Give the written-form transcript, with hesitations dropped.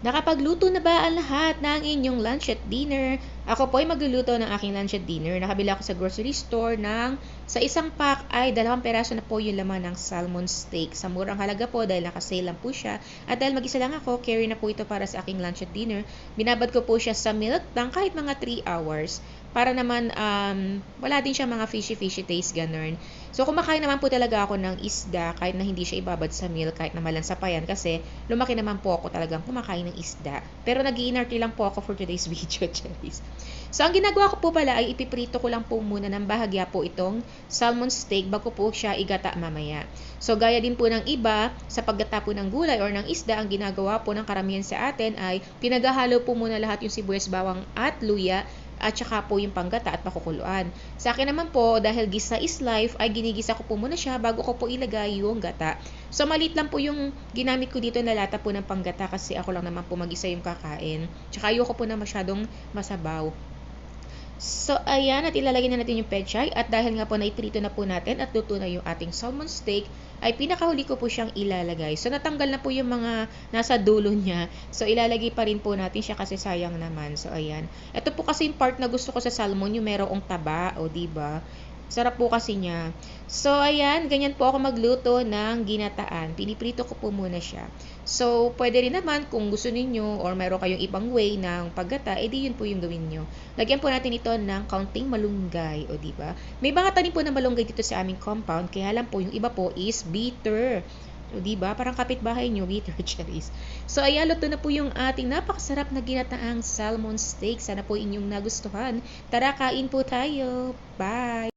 Nakapagluto na ba ang lahat ng inyong lunch at dinner? Ako po ay magluluto ng aking lunch at dinner. Nakabili ako sa grocery store ng sa isang pack ay 2 peraso na po yung laman ng salmon steak. Sa murang halaga po dahil nakasale lang po siya. At dahil mag-isa lang ako, carry na po ito para sa aking lunch at dinner. Binabad ko po siya sa milk ng kahit mga 3 hours. Para naman wala din siya mga fishy taste, ganun. So kumakain naman po talaga ako ng isda kahit na hindi siya ibabad sa milk, kahit na malansa pa yan kasi lumaki naman po ako talagang kumakain ng isda. Pero nag-iinarte lang po ako for today's video, Charis. So ang ginagawa ko po pala ay ipiprito ko lang po muna ng bahagya po itong salmon steak bago po siya igata mamaya. So gaya din po ng iba, sa paggata po ng gulay or ng isda, ang ginagawa po ng karamihan sa atin ay pinaghahalo po muna lahat yung sibuyas, bawang at luya at saka po yung panggata at pakukuluan. Sa akin naman po, dahil gisa is life, ay ginigisa ko po muna siya bago ko po ilagay yung gata. So maliit lang po yung ginamit ko dito na lata po ng panggata kasi ako lang naman po mag-isa yung kakain. Tsaka ayoko po na masyadong masabaw. So, ayan, at ilalagay na natin yung pechay. At dahil nga po naiprito na po natin at luto na yung ating salmon steak, ay pinakahuli ko po siyang ilalagay. So, natanggal na po yung mga nasa dulo niya. So, ilalagay pa rin po natin siya kasi sayang naman. So, ayan. Ito po kasi yung part na gusto ko sa salmon, yung merong taba, o diba? Sarap po kasi niya. So, ayan, ganyan po ako magluto ng ginataan. Piniprito ko po muna siya. So, pwede rin naman kung gusto ninyo or meron kayong ibang way ng paggata, edi yun po yung gawin nyo. Lagyan po natin ito ng kaunting malunggay, o diba? May mga tanim po ng malunggay dito sa aming compound, kaya lang po yung iba po is bitter. O diba? Parang kapitbahay nyo, bitter cherries. So, ayan, luto na po yung ating napakasarap na ginataang salmon steak. Sana po inyong nagustuhan. Tara, kain po tayo. Bye!